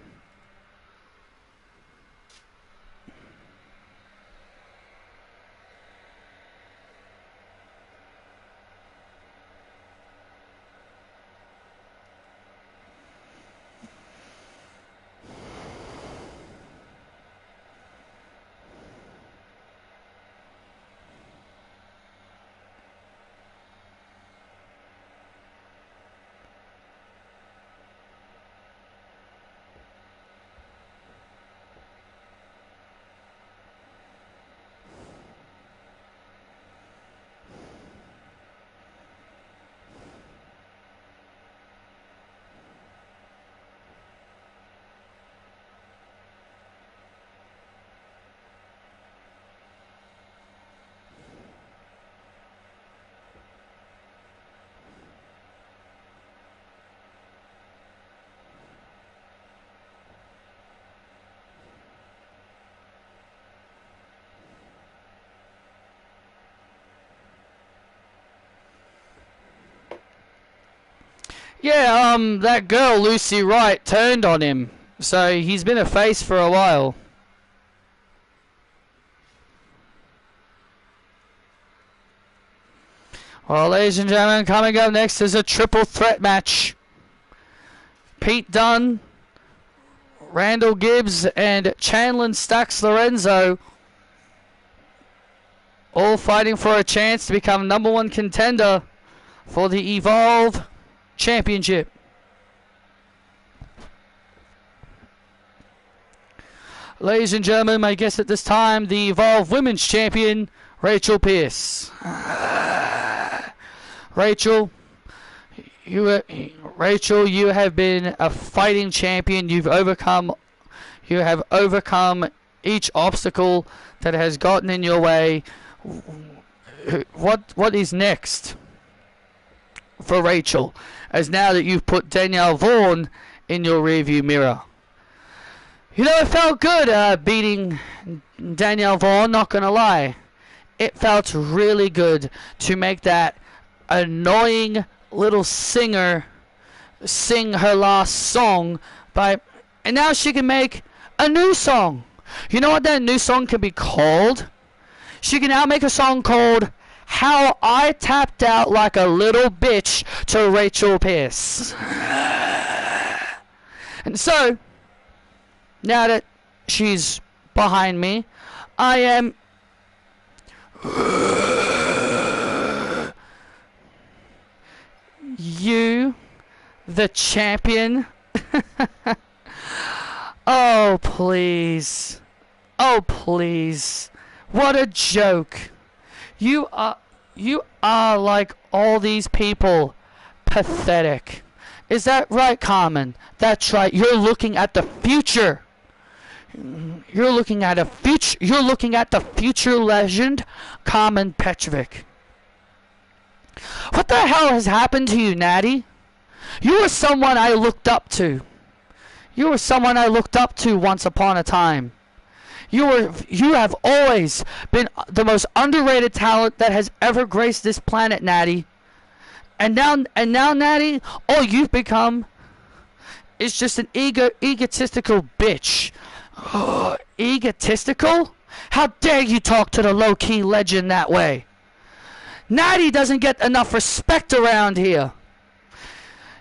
Yeah, that girl, Lucy Wright, turned on him. So he's been a face for a while. Well, ladies and gentlemen, coming up next is a triple threat match. Pete Dunne, Randall Gibbs, and Chandler Stacks Lorenzo all fighting for a chance to become #1 contender for the Evolve Championship. Ladies and gentlemen, my guest at this time, the Evolve Women's Champion, Rachel Pierce. Rachel, you have been a fighting champion. You have overcome each obstacle that has gotten in your way. What is next for Rachel, as now that you've put Danielle Vaughan in your rearview mirror? You know, it felt good beating Danielle Vaughan, not gonna lie. It felt really good to make that annoying little singer sing her last song and now she can make a new song. You know what that new song can be called? She can now make a song called How I Tapped Out Like a Little Bitch to Rachel Pierce. And so, now that she's behind me, I am you, the champion. Oh, please. Oh, please. What a joke. You are like all these people. Pathetic. Is that right, Carmen? That's right. You're looking at the future. You're looking at the future legend, Carmen Petrovic. What the hell has happened to you, Natty? You were someone I looked up to. You were someone I looked up to once upon a time. You have always been the most underrated talent that has ever graced this planet, Natty. And now, Natty, all you've become is just an egotistical bitch. Egotistical? How dare you talk to the low-key legend that way? Natty doesn't get enough respect around here.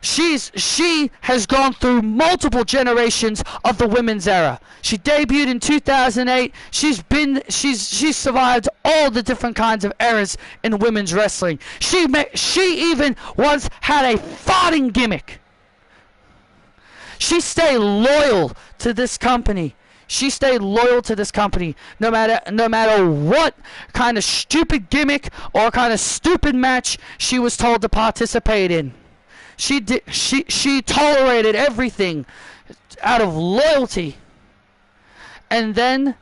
She has gone through multiple generations of the women's era. She debuted in 2008. She's survived all the different kinds of eras in women's wrestling. She even once had a farting gimmick. She stayed loyal to this company. She stayed loyal to this company no matter what kind of stupid gimmick or kind of stupid match she was told to participate in. She tolerated everything out of loyalty. And then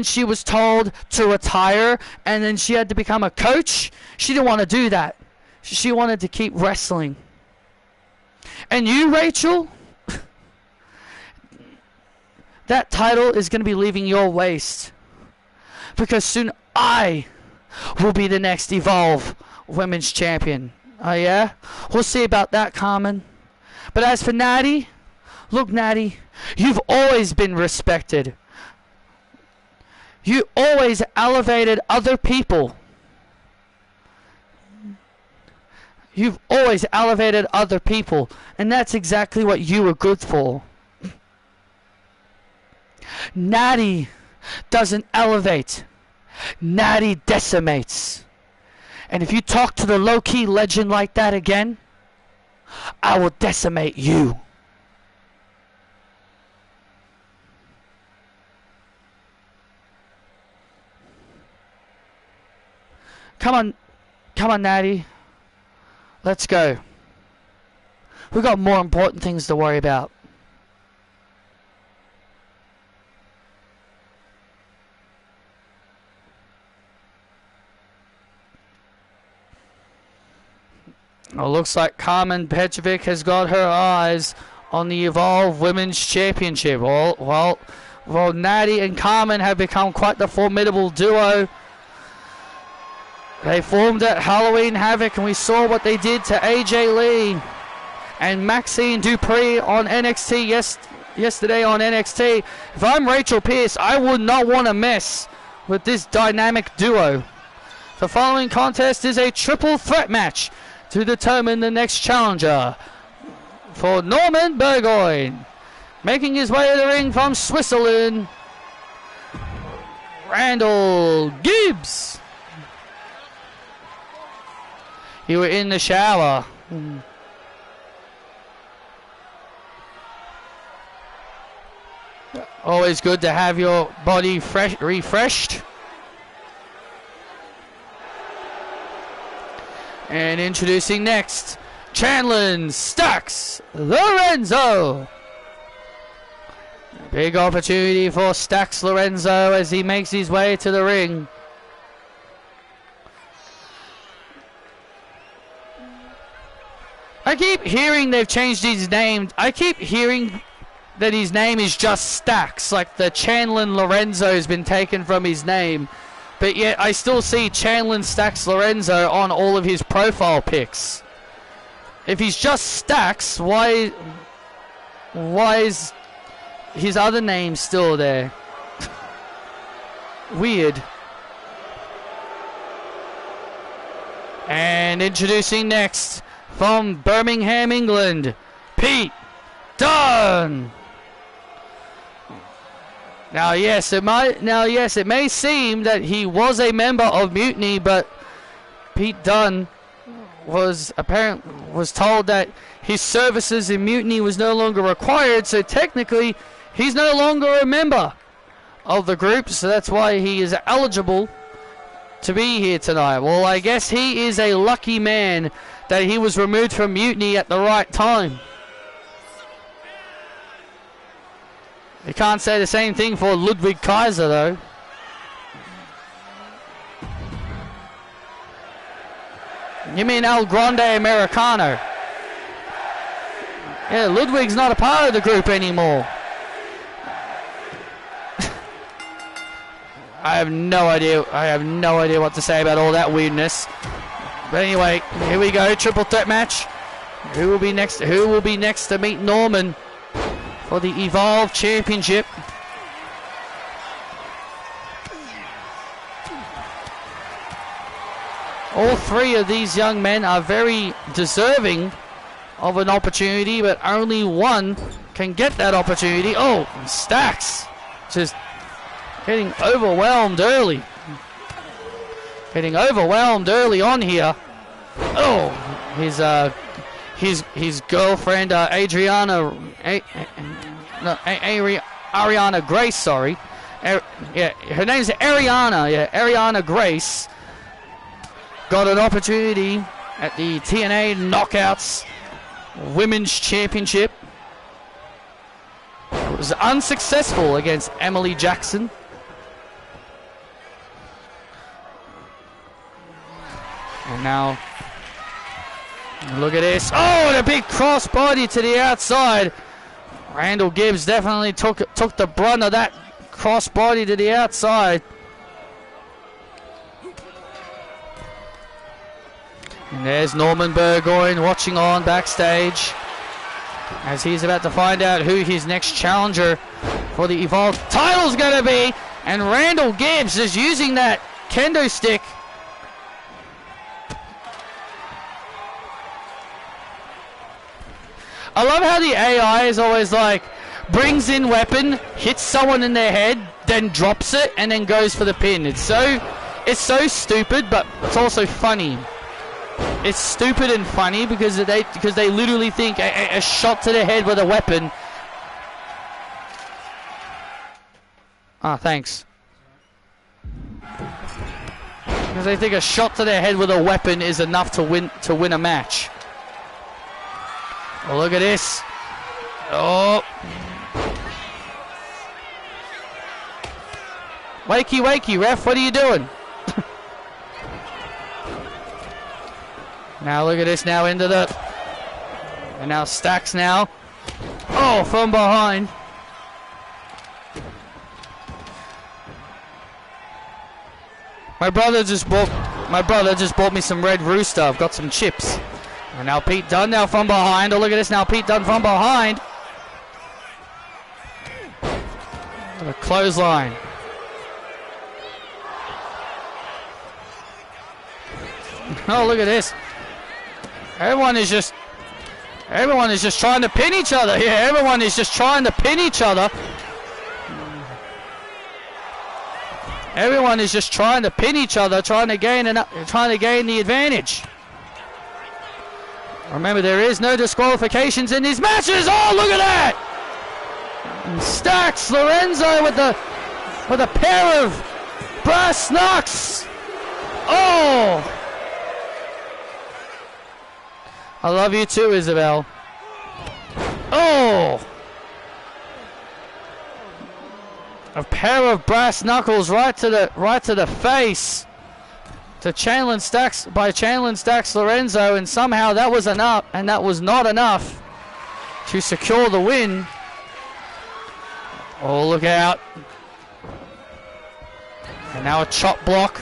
she was told to retire, and then she had to become a coach. She didn't want to do that. She wanted to keep wrestling. And you, Rachel, that title is going to be leaving your waist, because soon I will be the next Evolve Women's Champion. Oh yeah? We'll see about that, Carmen. But as for Natty, look, Natty, you've always been respected. You always elevated other people. You've always elevated other people, and that's exactly what you were good for. Natty doesn't elevate. Natty decimates. And if you talk to the low-key legend like that again, I will decimate you. Come on, Natty. Let's go. We've got more important things to worry about. Well, looks like Carmen Petrovic has got her eyes on the Evolve Women's Championship. Well, Natty and Carmen have become quite the formidable duo. They formed at Halloween Havoc, and we saw what they did to AJ Lee. and Maxine Dupree on NXT yesterday on NXT. If I'm Rachel Pierce, I would not want to mess with this dynamic duo. The following contest is a triple threat match to determine the next challenger for Norman Burgoyne. Making his way to the ring from Switzerland, Randall Gibbs. You were in the shower. Always good to have your body refreshed. And introducing next, Chandlin Stacks Lorenzo. Big opportunity for Stacks Lorenzo as he makes his way to the ring. I keep hearing they've changed his name. I keep hearing that his name is just Stacks, like the Chandlin Lorenzo has been taken from his name. But yet I still see Chandlin Stacks Lorenzo on all of his profile pics. If he's just Stacks, why is his other name still there? Weird. And introducing next, from Birmingham, England, Pete Dunne. Now yes, it may seem that he was a member of Mutiny, but Pete Dunne was told that his services in Mutiny was no longer required, so technically he's no longer a member of the group, so that's why he is eligible to be here tonight. Well, I guess he is a lucky man that he was removed from Mutiny at the right time. You can't say the same thing for Ludwig Kaiser, though. You mean El Grande Americano? Yeah, Ludwig's not a part of the group anymore. I have no idea what to say about all that weirdness. But anyway, here we go. Triple threat match. Who will be next to meet Norman for the Evolve Championship? All three of these young men are very deserving of an opportunity, but only one can get that opportunity. Oh, Stacks just getting overwhelmed early. Getting overwhelmed early on here. Oh, his girlfriend Ariana Grace, sorry. Yeah, her name's Ariana. Yeah, Ariana Grace got an opportunity at the TNA Knockouts Women's Championship. It was unsuccessful against Emily Jackson. And now, look at this. Oh, and a big crossbody to the outside. Randall Gibbs definitely took the brunt of that crossbody to the outside. And there's Norman Burgoyne watching on backstage as he's about to find out who his next challenger for the Evolve title's going to be. And Randall Gibbs is using that kendo stick. I love how the AI is always like, brings in weapon, hits someone in their head, then drops it, and then goes for the pin. It's so stupid, but it's also funny. It's stupid and funny because they literally think a shot to the head with a weapon. Ah, thanks. Because they think a shot to their head with a weapon is enough to win a match. Oh, look at this. Oh. Wakey, wakey, ref, what are you doing? Now look at this, now into the... And now Stacks now. Oh, from behind. My brother just bought me some Red Rooster. I've got some chips. And now Pete Dunne now from behind. Oh, look at this now. Pete Dunne from behind. A clothesline. Oh, look at this. Everyone is just trying to pin each other. Yeah, everyone is just trying to pin each other. Everyone is just trying to pin each other, trying to gain the advantage. Remember, there is no disqualifications in these matches. Oh, look at that! And Stacks Lorenzo with a pair of brass knucks. Oh! I love you too, Isabel. Oh! A pair of brass knuckles right to the face to Chandler Stacks Lorenzo, and somehow that was enough, and that was not enough to secure the win. Oh, look out. And now a chop block.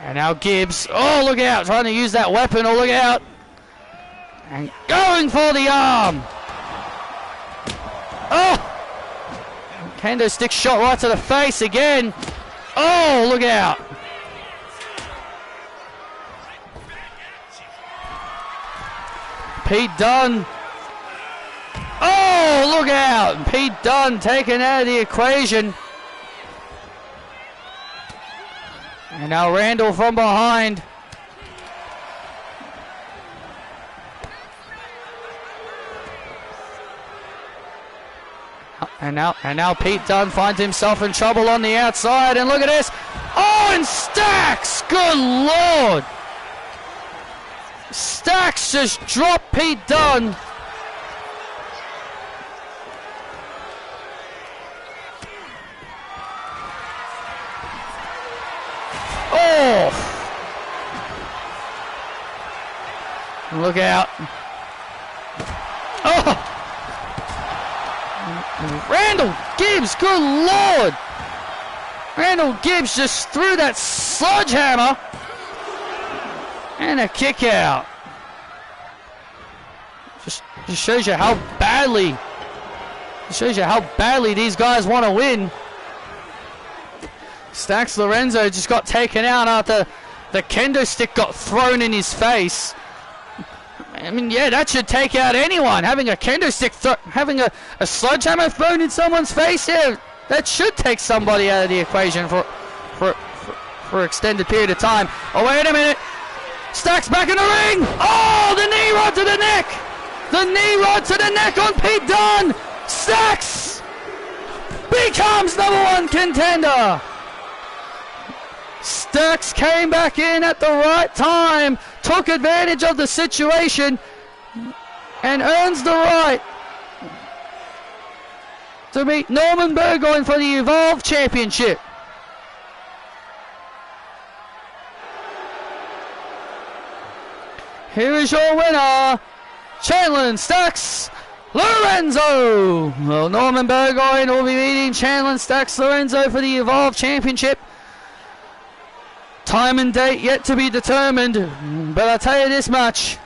And now Gibbs. Oh, look out. Trying to use that weapon. Oh, look out. And going for the arm. Oh. Kendo stick shot right to the face again. Oh, look out. Pete Dunne. Oh, look out. Pete Dunne taken out of the equation. And now Randall from behind. And now Pete Dunne finds himself in trouble on the outside. And look at this. Oh, and Stacks. Good Lord. Stacks just dropped Pete Dunne. Oh! Look out. Oh! Randall Gibbs, good Lord! Randall Gibbs just threw that sledgehammer and a kick out. Just shows you how badly these guys want to win. Stacks Lorenzo just got taken out after the kendo stick got thrown in his face. I mean, yeah, that should take out anyone. Having a kendo stick, having a sledgehammer thrown in someone's face, yeah, that should take somebody out of the equation for an extended period of time. Oh, wait a minute. Stacks back in the ring. Oh, the knee rod to the neck. The knee rod to the neck on Pete Dunne. Stacks becomes #1 contender. Stacks came back in at the right time, took advantage of the situation, and earns the right to meet Norman Burgoyne for the Evolve Championship. Here is your winner, Chandler Stacks Lorenzo. Well, Norman Burgoyne will be meeting Chandler Stacks Lorenzo for the Evolve Championship. Time and date yet to be determined, but I'll tell you this much.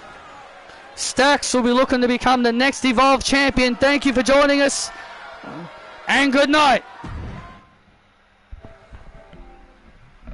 Stacks will be looking to become the next Evolve champion. Thank you for joining us, and good night.